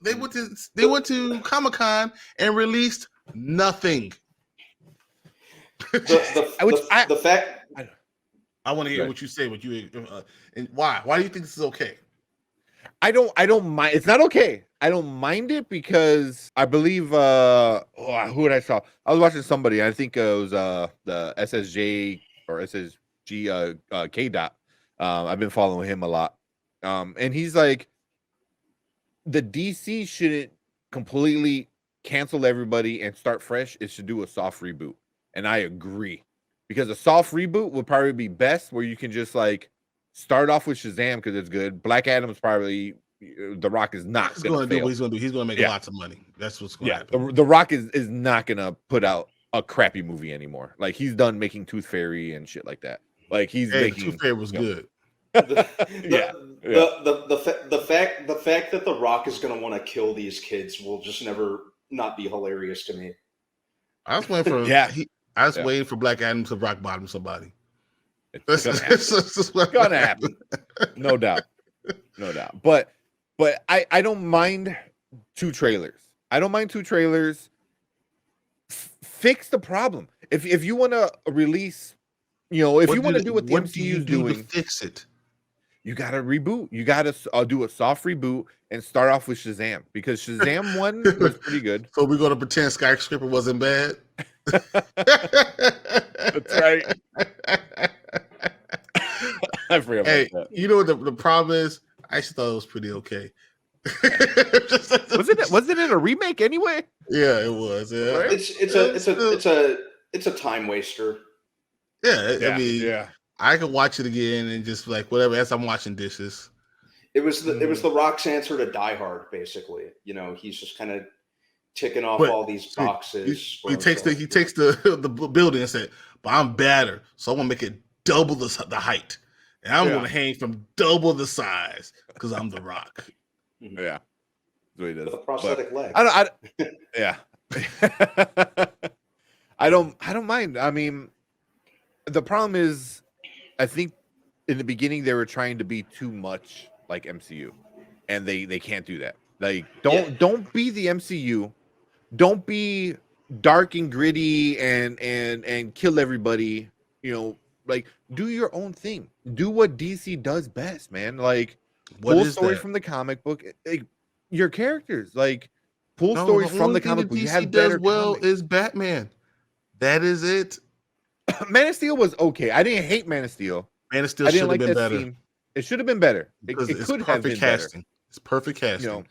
They went to Comic-Con and released nothing. The fact. I want to hear what you say. And why? Why do you think this is okay? I don't mind. It's not okay. I don't mind it because I believe who did I saw? I was watching somebody. I think it was the SSJ or SSG K Dot. I've been following him a lot. And he's like, the DC shouldn't completely cancel everybody and start fresh. It should do a soft reboot. And I agree. Because a soft reboot would probably be best, where you can just like start off with Shazam because it's good. Black Adam's probably The Rock is not going to do what he's going to do. He's going to make lots of money. That's what's going to happen. The Rock is not going to put out a crappy movie anymore. Like he's done making Tooth Fairy and shit like that. Like he's making Tooth Fairy was good. The fact that The Rock is going to want to kill these kids will just never not be hilarious to me. I was waiting for waiting for Black Adam to rock bottom somebody. It's gonna happen. No doubt. But I don't mind two trailers. Fix the problem. If you want to release, if you want to do what the MCU is doing, to fix it, you got to reboot. You got to do a soft reboot and start off with Shazam, because Shazam 1 was pretty good. So we're going to pretend Skyscraper wasn't bad. That's right. I forgot about that. You know what the problem is? I actually thought it was pretty okay. Wasn't it a remake anyway? Yeah, it was. Yeah, right? It's a time waster. Yeah, I mean, I can watch it again and just like whatever. As I'm washing dishes, it was the Rock's answer to Die Hard, basically. He's just kind of ticking off all these boxes. He takes the building and said, "But I'm badder, so I'm gonna make it double the height, and I'm gonna hang from double the size because I'm the Rock." Yeah, that's what he does. The prosthetic leg. I don't mind. I mean, the problem is, I think in the beginning they were trying to be too much like MCU, and they can't do that. Like, don't be the MCU. Don't be dark and gritty and kill everybody. Like, do your own thing. Do what DC does best, man. Like, pull stories from the comic book. Like, your characters, like, pull stories from the comic book. DC you have better does well comics. is Batman. That is it. Man of Steel was okay. I didn't hate Man of Steel. Man of Steel should have been better. Scene. It should have been better. It could have been casting. Better. It's perfect casting.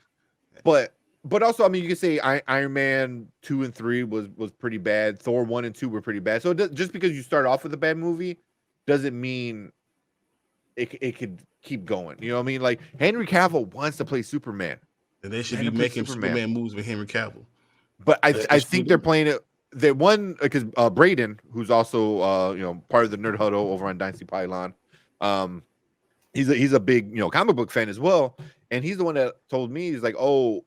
But also, I mean, you could say Iron Man 2 and 3 was pretty bad. Thor 1 and 2 were pretty bad. So just because you start off with a bad movie doesn't mean it could keep going. You know what I mean? Like, Henry Cavill wants to play Superman. And they should be making Superman moves with Henry Cavill. But I think they're playing it. They won because Braden, who's also part of the Nerd Huddle over on Dynasty Pylon, he's a big comic book fan as well, and he's the one that told me, he's like, oh,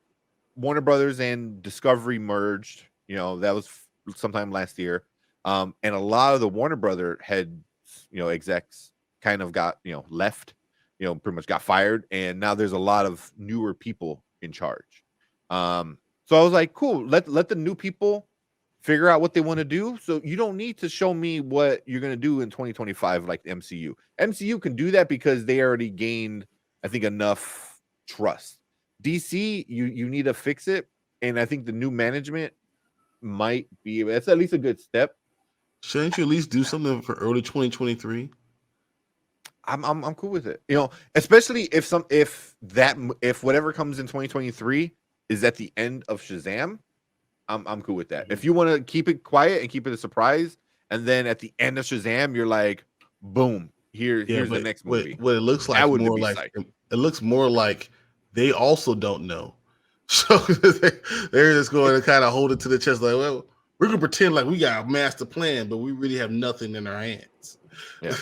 Warner Brothers and Discovery merged. That was sometime last year, and a lot of the Warner Brother head execs kind of got left, pretty much got fired, and now there's a lot of newer people in charge. So I was like, cool, let the new people figure out what they want to do. So you don't need to show me what you're going to do in 2025 like the MCU. MCU can do that because they already gained, I think, enough trust. DC, you need to fix it, and I think the new management might be. That's at least a good step. Shouldn't you at least do something for early 2023? I'm cool with it. Especially if whatever comes in 2023 is at the end of Shazam. I'm cool with that. If you want to keep it quiet and keep it a surprise, and then at the end of Shazam, you're like, boom, here's the next movie. What it looks like more like it looks more like they also don't know. So they're just going to kind of hold it to the chest, like, well, we're gonna pretend like we got a master plan, but we really have nothing in our hands. Yeah.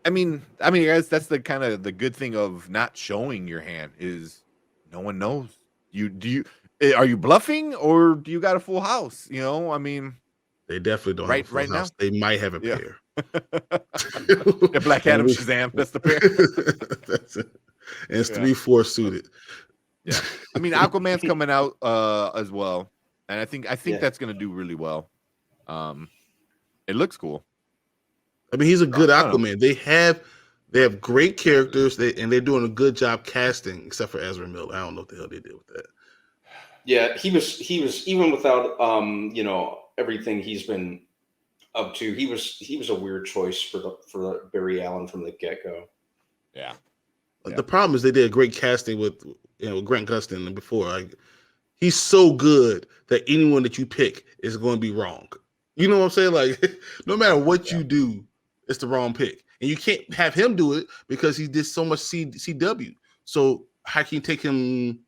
I mean, guys, that's the kind of the good thing of not showing your hand is no one knows. Are you bluffing or do you got a full house? I mean, they definitely don't have a full house. Now? They might have a pair. The Black Adam Shazam, that's the pair. That's it. And it's 3-4 suited. Yeah. I mean, Aquaman's coming out as well, and I think that's going to do really well. It looks cool. I mean, he's a good Aquaman. They have great characters, and they're doing a good job casting, except for Ezra Miller. I don't know what the hell they did with that. Yeah, he was even without everything he's been up to. He was a weird choice for Barry Allen from the get-go. Yeah. The problem is they did a great casting with Grant Gustin before. He's so good that anyone that you pick is going to be wrong. You know what I'm saying? Like, no matter what you do, it's the wrong pick. And you can't have him do it because he did so much CW. So how can you take him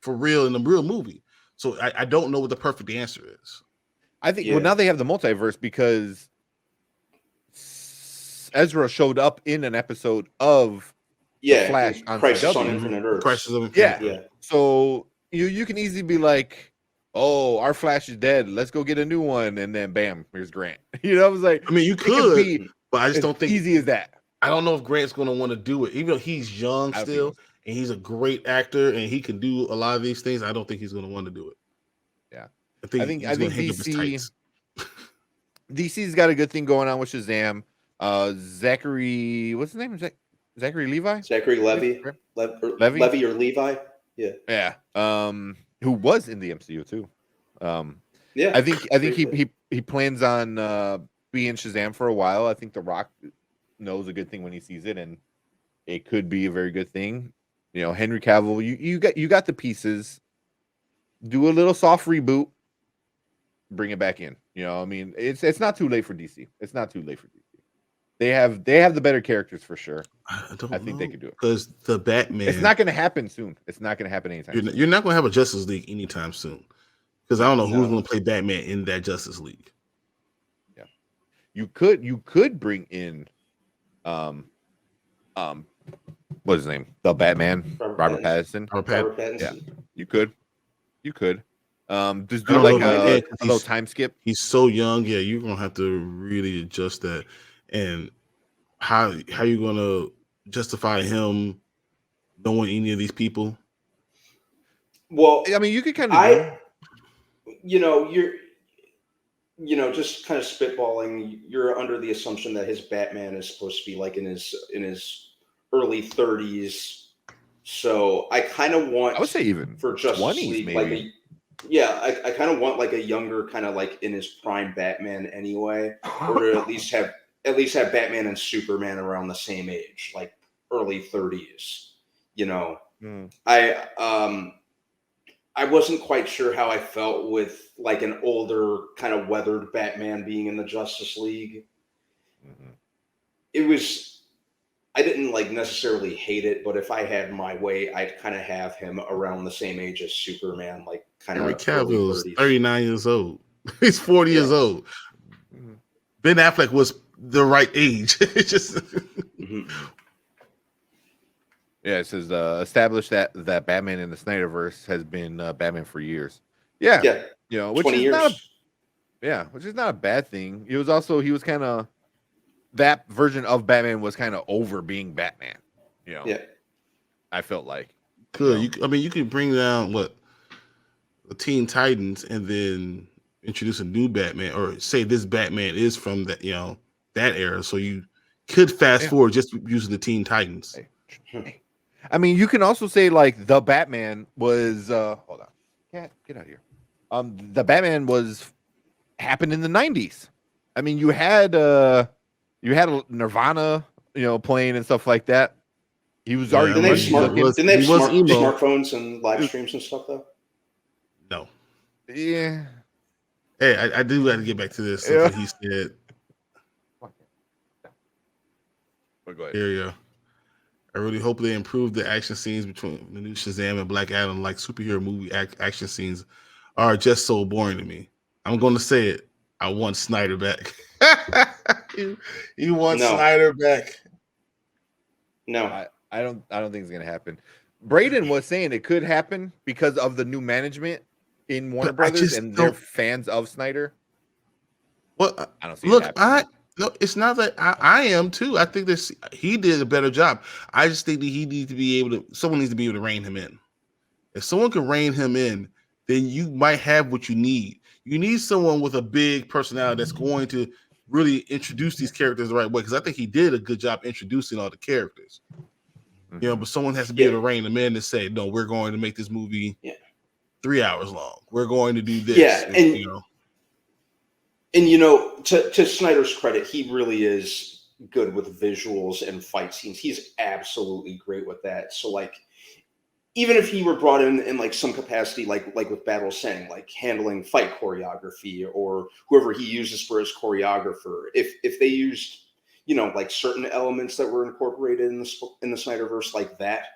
for real in a real movie? So I don't know what the perfect answer is. I think well, now they have the multiverse because Ezra showed up in an episode of the Flash on Crisis CW. on Infinite Earths. Crisis on Infinite Yeah. So you can easily be like, oh, our Flash is dead. Let's go get a new one, and then bam, here's Grant. You know, I was like, I mean, you could, but I just don't think easy as that. I don't know if Grant's going to want to do it, even though he's young still, and he's a great actor, and he can do a lot of these things. I don't think he's going to want to do it. Yeah, I think DC's got a good thing going on with Shazam. Zachary, what's his name? Zachary Levi? Zachary Levy. Levy or Levi? Yeah. Yeah. Who was in the MCU too. Yeah. I think he plans on being Shazam for a while. I think The Rock knows a good thing when he sees it, and it could be a very good thing. You know, Henry Cavill, you got the pieces. Do a little soft reboot, bring it back in. You know, I mean, it's not too late for DC. It's not too late for DC. They have the better characters for sure. I think they could do it because the Batman. It's not going to happen soon. It's not going to happen anytime. You're not going to have a Justice League anytime soon because I don't know who's going to play Batman in that Justice League. Yeah, you could bring in, what's his name? The Batman, Robert Pattinson. Yeah, you could. Just do like a little time skip. He's so young. Yeah, you're gonna have to really adjust that. And how you gonna justify him knowing any of these people? Well, I mean, you could kind of. You're just kind of spitballing. You're under the assumption that his Batman is supposed to be like in his early 30s. So I kind of want. I would say even for Justice 20s, League, maybe. I kind of want like a younger, kind of like in his prime Batman anyway, or to at least have Batman and Superman around the same age, like early 30s. You know, I wasn't quite sure how I felt with like an older, kind of weathered Batman being in the Justice League. Mm-hmm. It was. I didn't like necessarily hate it, but if I had my way, I'd kind of have him around the same age as Superman, like kind of. Henry Cavil is 39 years old. He's 40 years old. Ben Affleck was the right age. It's just. Yeah, it says established that Batman in the Snyderverse has been Batman for years. Yeah, you know, which is 20 years. Which is not a bad thing. He was kind of. That version of Batman was kind of over being Batman, you know. Yeah, I felt like. Good. You could bring down the Teen Titans and then introduce a new Batman, or say this Batman is from that that era. So you could fast forward just using the Teen Titans. I mean, you can also say like the Batman was. Hold on, get out of here. The Batman happened in the 90s. I mean, you had Nirvana, playing and stuff like that. He was already. Didn't they have smartphones and live streams and stuff though? No. Yeah. Hey, I do got to get back to this. Something he said. But go ahead. Here you go. I really hope they improve the action scenes between the new Shazam and Black Adam. Like superhero movie action scenes are just so boring to me. I'm going to say it. I want Snyder back. You want Snyder back? No, I don't think it's gonna happen. Braden was saying it could happen because of the new management in Warner Brothers, and they're fans of Snyder. Well, I don't see. No, it's not that I am too. I think he did a better job. I just think that someone needs to be able to rein him in. If someone can rein him in, then you might have what you need. You need someone with a big personality that's going to really introduce these characters the right way. Because I think he did a good job introducing all the characters. You know, but someone has to be able to rein them in and say, no, we're going to make this movie 3 hours long. We're going to do this. Yeah, and you know. And you know, to Snyder's credit, he really is good with visuals and fight scenes. He's absolutely great with that. So like, even if he were brought in like some capacity, like with Battle saying, like handling fight choreography or whoever he uses for his choreographer, if they used, you know, like certain elements that were incorporated in the Snyderverse like that,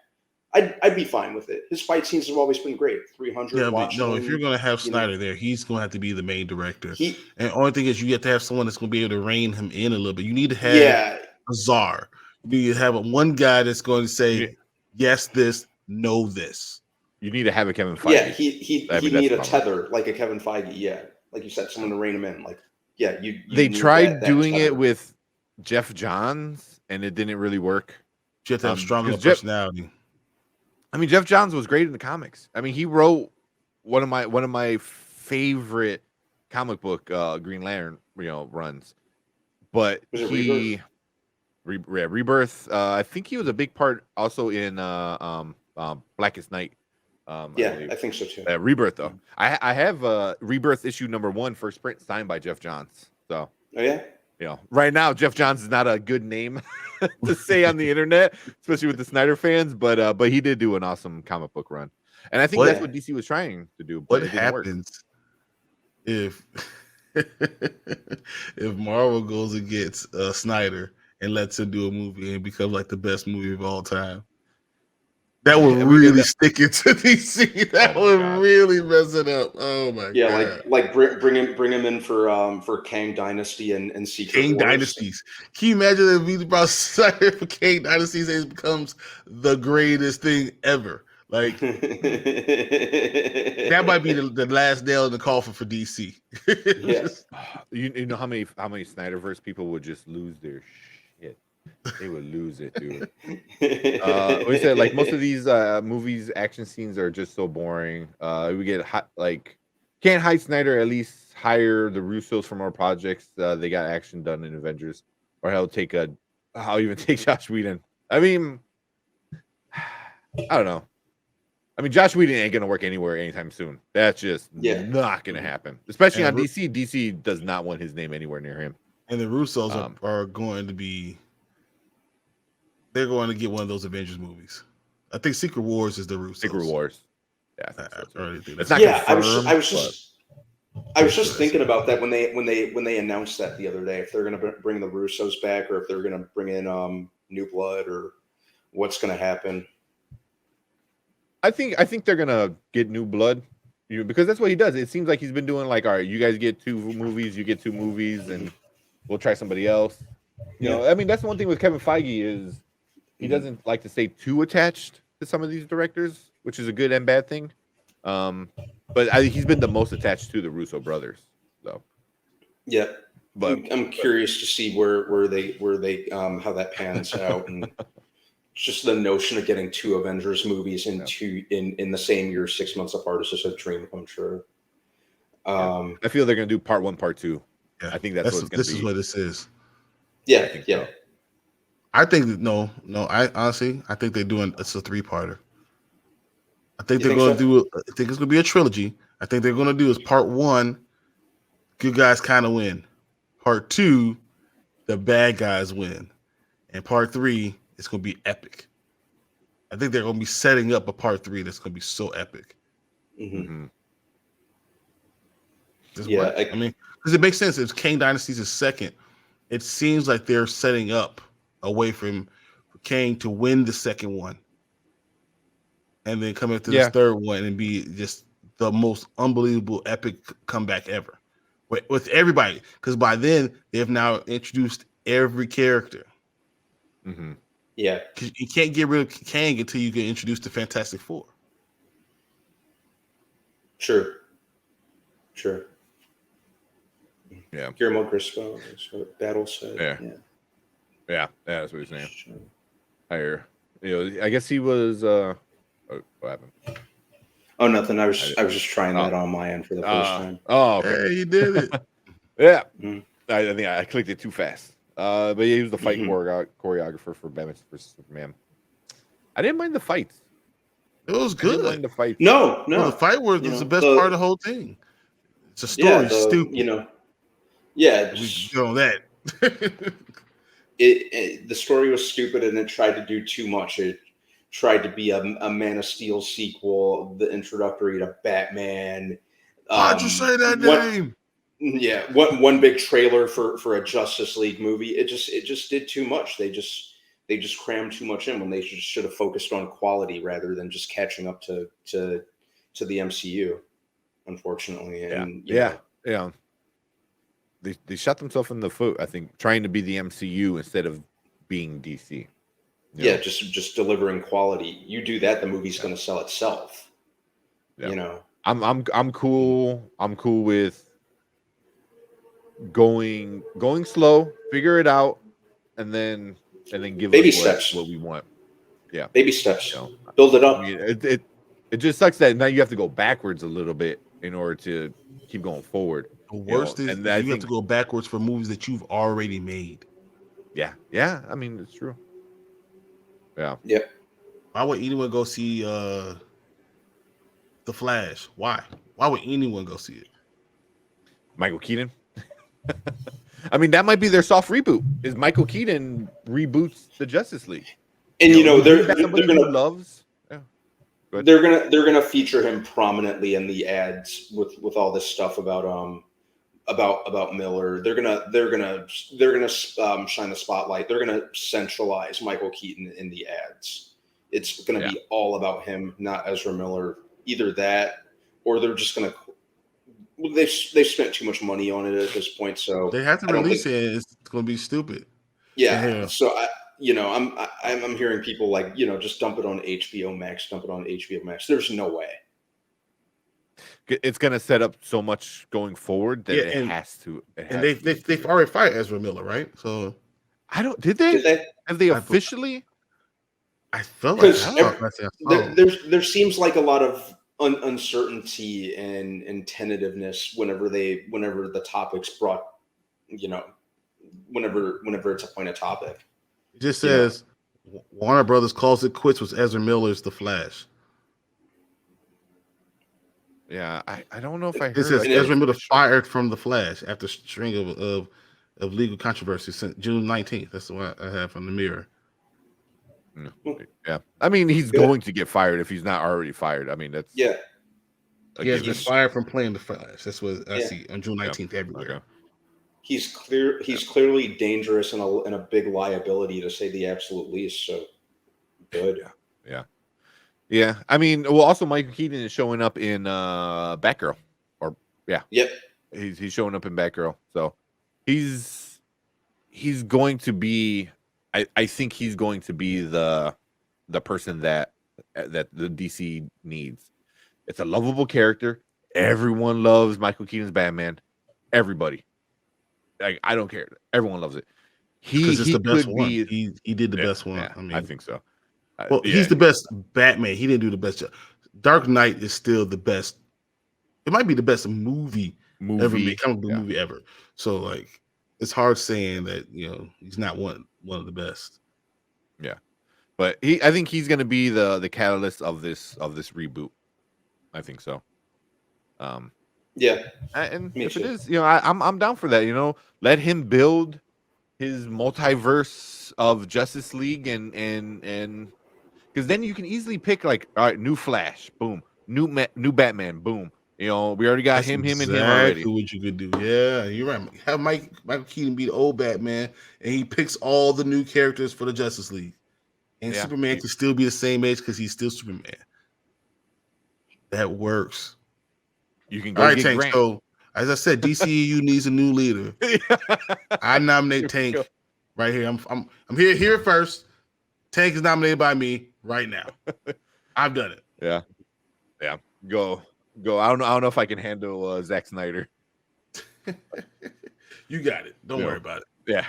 I'd be fine with it. His fight scenes have always been great. 300. Yeah, but no, if you're going to have Snyder there, he's going to have to be the main director. And the only thing is, you have to have someone that's going to be able to rein him in a little bit. You need to have a czar. You need to have one guy that's going to say, yes, this, no, this. You need to have a Kevin Feige. Yeah, he need a tether, like a Kevin Feige. Yeah, like you said, someone to rein him in. Like, yeah, you they tried doing it with Jeff Johns, and it didn't really work. You have to have stronger personality. I mean, Jeff Johns was great in the comics. I mean, he wrote one of my favorite comic book Green Lantern, runs. But Rebirth. I think he was a big part also in Blackest Night. I think so too. Rebirth though. I have Rebirth issue #1 first print signed by Jeff Johns. So. Oh yeah. Right now Jeff Johns is not a good name to say on the internet, especially with the Snyder fans. But he did do an awesome comic book run, and I think that's what DC was trying to do. But what happens if Marvel goes against Snyder and lets him do a movie and becomes like the best movie of all time? That would really stick it to DC. That would really mess it up. Oh my god! Yeah, like bring him in for Kang Dynasty and Secret Kang Wars. Dynasties. Can you imagine if we brought Snyder for Kang Dynasties and it becomes the greatest thing ever? Like that might be the last nail in the coffin for DC. Yes. You know how many Snyderverse people would just lose their shit. They would lose it, dude. We said like most of these movies, action scenes are just so boring. We get can't hide Snyder. At least hire the Russos for more projects. They got action done in Avengers, or I'll even take Josh Whedon. I mean, I don't know. I mean, Josh Whedon ain't gonna work anywhere anytime soon. That's just not gonna happen. Especially on DC. DC does not want his name anywhere near him. And the Russos are going to be. They're going to get one of those Avengers movies. I think Secret Wars is the Russos. Secret Wars. Yeah, I was just thinking about that when they announced that the other day. If they're going to bring the Russos back, or if they're going to bring in New Blood, or what's going to happen. I think they're going to get New Blood, because that's what he does. It seems like he's been doing like, all right, you guys get 2 movies, you get 2 movies, and we'll try somebody else. You know, I mean, that's one thing with Kevin Feige is he doesn't like to stay too attached to some of these directors, which is a good and bad thing. But he's been the most attached to the Russo brothers. So, yeah, but I'm curious to see where they how that pans out, and just the notion of getting 2 Avengers movies in the same year, 6 months apart, is just a dream come true. I feel they're gonna do part 1, part 2. Yeah, I think that's what it's gonna be. This is what this is. Yeah, I think so. I think no. I honestly, I think they're doing it's a 3-parter. I think they're going to do. I think it's going to be a trilogy. I think they're going to do is part 1, good guys kind of win. Part 2, the bad guys win, and part 3, it's going to be epic. I think they're going to be setting up a part 3 that's going to be so epic. Mm-hmm. Yeah, I mean, because it makes sense. If Kang Dynasty's is second, it seems like they're setting up a way for Kang to win the second one, and then come into this third one and be just the most unbelievable epic comeback ever with everybody. Because by then they have now introduced every character. Mm-hmm. Yeah, because you can't get rid of Kang until you get introduced to Fantastic Four. Sure. Yeah, Guillermo Grisco, Battle said. Yeah, that's what he's saying. Higher, I guess he was. What happened? Oh, nothing. I was just trying that on my end for the first time. Oh, okay. Hey, he did it. Yeah. Mhm. I think I clicked it too fast. But yeah, he was the fight choreographer for Batman vs Superman. I didn't mind the fights. It was I didn't good. mind the fights. No. Well, the fight was the best part of the whole thing. It's a story. Stupid. We go on that. The story was stupid, and it tried to do too much. It tried to be a Man of Steel sequel, the introductory to Batman. Why'd you say that name? Yeah, one big trailer for a Justice League movie. It just did too much. They just crammed too much in when they should have focused on quality rather than just catching up to the MCU. Unfortunately, and yeah. They shot themselves in the foot. I think trying to be the MCU instead of being DC. Just delivering quality. You do that, the movie's going to sell itself. Yeah. I'm cool. I'm cool with going slow, figure it out, and then give baby us steps what we want. Yeah, baby steps. Build it up. I mean, it just sucks that now you have to go backwards a little bit in order to keep going forward. The worst is you have to go backwards for movies that you've already made. Yeah. I mean, it's true. Yeah. Yep. Why would anyone go see The Flash? Why would anyone go see it? Michael Keaton. I mean, that might be their soft reboot. Is Michael Keaton reboots the Justice League? And they're gonna loves. Yeah. They're gonna feature him prominently in the ads with all this stuff about Miller. They're gonna shine the spotlight. They're gonna centralize Michael Keaton in the ads. It's gonna be all about him, not Ezra Miller. Either that, or they're just gonna. They spent too much money on it at this point, so they have to release it. It's going to be stupid. Yeah. So I'm hearing people like just dump it on HBO Max. Dump it on HBO Max. There's no way. It's going to set up so much going forward that it has to. They've already fired Ezra Miller, right? So I don't. Did they? Have they officially? I felt like there seems like a lot of uncertainty and tentativeness whenever the topic's brought, whenever it's a point of topic. It just says Warner Brothers calls it quits with Ezra Miller's The Flash. Yeah, I don't know if I heard. It says Ezra Miller fired from The Flash after a string of legal controversy since June 19th. That's what I have from the Mirror. Yeah, I mean he's going to get fired if he's not already fired. I mean that's he's fired from playing The Flash. That's what I see on June 19th everywhere. Okay. He's clearly dangerous and a big liability, to say the absolute least. So good. Yeah. I mean, well, also Michael Keaton is showing up in Batgirl, he's showing up in Batgirl. So he's going to be. I think he's going to be the person that the DC needs. It's a lovable character. Everyone loves Michael Keaton's Batman. Everybody. I don't care. Everyone loves it. Because it's the best one. He did the best one. Yeah, I think so. Well, he's the best Batman. He didn't do the best job. Dark Knight is still the best. It might be the best movie ever made, comic book movie ever. So like, it's hard saying that he's not one of the best. Yeah, but I think he's going to be the catalyst of this reboot. I think so. And if it is, I'm down for that. Let him build his multiverse of Justice League and because then you can easily pick like, all right, new Flash, boom, new Batman, boom. We already got him and him already. What you could do? Yeah, you're right. Have Michael Keaton be the old Batman, and he picks all the new characters for the Justice League, and Superman can still be the same age because he's still Superman. That works. You can go. All right, Tank. So, as I said, DCEU needs a new leader. I nominate Tank right here. I'm here first. Tank is nominated by me right now. I've done it. Yeah. Go. I don't know if I can handle Zack Snyder. You got it. Don't worry about it. Yeah.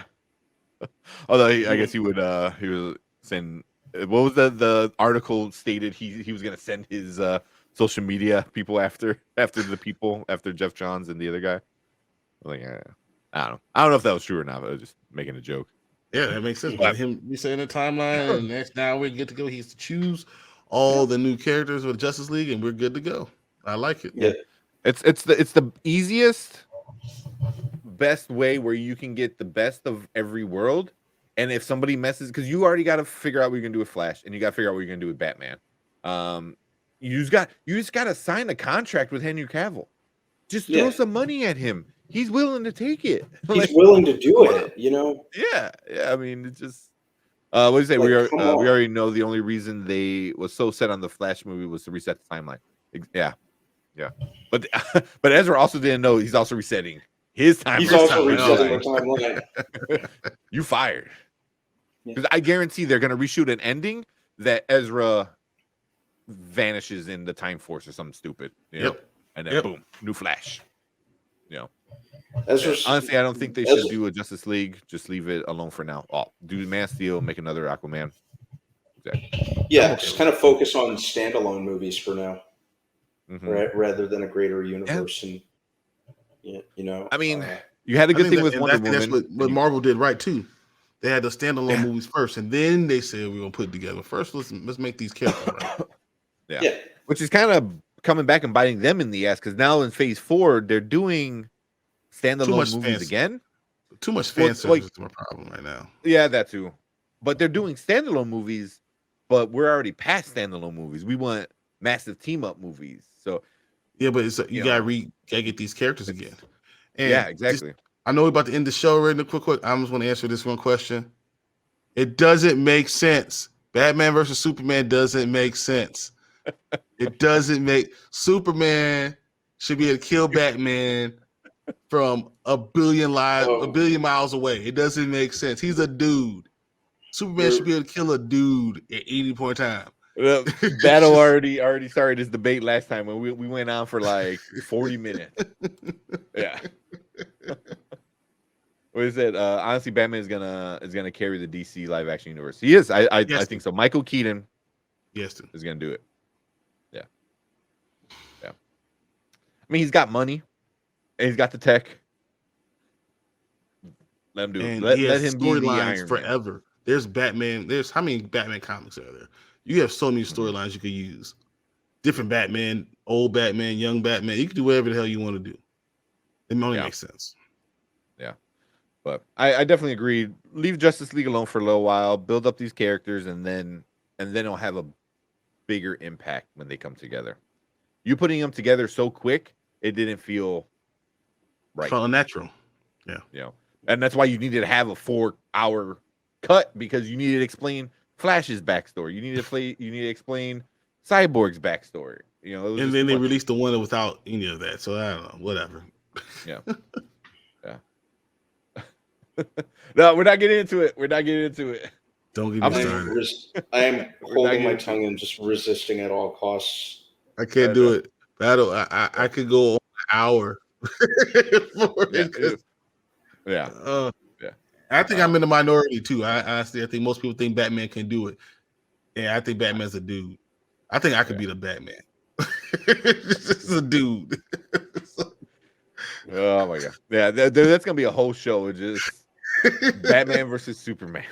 Although I guess he was saying, what was the article stated he was going to send his social media people after Jeff Johns and the other guy. Like, I don't know if that was true or not, but I was just making a joke. Yeah, that makes sense. But him resetting the timeline, and that's now we're good to go. He has to choose all the new characters for the Justice League, and we're good to go. I like it. Yeah. It's the easiest, best way where you can get the best of every world. And if somebody messes, because you already got to figure out what you're gonna do with Flash, and you got to figure out what you're gonna do with Batman. You just got to sign a contract with Henry Cavil. Just throw some money at him. He's willing to take it. He's willing to do it, Yeah. I mean, it's just what do you say? We already know the only reason they was so set on the Flash movie was to reset the timeline. Yeah. But Ezra also didn't know he's also resetting his timeline. He's also resetting the timeline. You fired. Because I guarantee they're gonna reshoot an ending that Ezra vanishes in the Time Force or something stupid. You know? And then boom, new Flash. Honestly, I don't think they should do a Justice League. Just leave it alone for now. Do Man of Steel, make another Aquaman. Exactly. Yeah, just kind of focus on standalone movies for now, rather than a greater universe. And I mean, you had a good thing with Wonder Woman. That's what Marvel did right too. They had the standalone movies first, and then they said we're gonna put it together. First, let's make these characters right. Yeah, which is kind of coming back and biting them in the ass because now in Phase 4 they're doing standalone movies again. Too much fan service is my problem right now. Yeah, that too. But they're doing standalone movies, but we're already past standalone movies. We want massive team up movies. So yeah, but you gotta get these characters again. And yeah, exactly. I know we're about to end the show right now. Quick. I'm just going to answer this one question. It doesn't make sense. Batman versus Superman doesn't make sense. It doesn't make Superman should be able to kill Batman from a billion miles away. It doesn't make sense. He's a dude. Superman should be able to kill a dude at any point in time. Battle already started this debate last time when we went on for like 40 minutes. Yeah. What is it? Honestly, Batman is gonna carry the DC live action universe. He is. I think so. Michael Keaton is gonna do it. Yeah. I mean, he's got money and he's got the tech. Let him do it. Let him be the Iron forever. Man. There's Batman. There's how many Batman comics are there? You have so many storylines you could use. Different Batman, old Batman, young Batman. You can do whatever the hell you want to do. It only makes sense. Yeah. But I definitely agree. Leave Justice League alone for a little while. Build up these characters, and then it'll have a bigger impact when they come together. You putting them together so quick, it didn't feel right. It felt unnatural. Yeah. And that's why you needed to have a 4-hour cut because you needed to explain Flash's backstory. You need to explain Cyborg's backstory. And then they released the one without any of that. So I don't know, whatever. Yeah. No, we're not getting into it. Don't get me started. I am holding my tongue and just resisting at all costs. I can't do it. Battle. I could go an hour. Yeah. I think I'm in the minority too. I think most people think Batman can do it. Yeah, I think Batman's a dude. I think I could be the Batman. Just a dude. Oh my god! Yeah, that's gonna be a whole show. Just Batman versus Superman.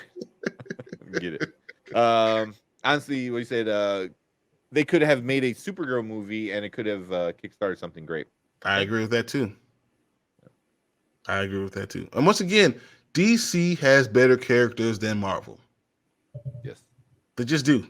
Get it? Honestly, what you said, they could have made a Supergirl movie, and it could have kickstarted something great. I agree with that too. And once again, DC has better characters than Marvel. Yes, they just do.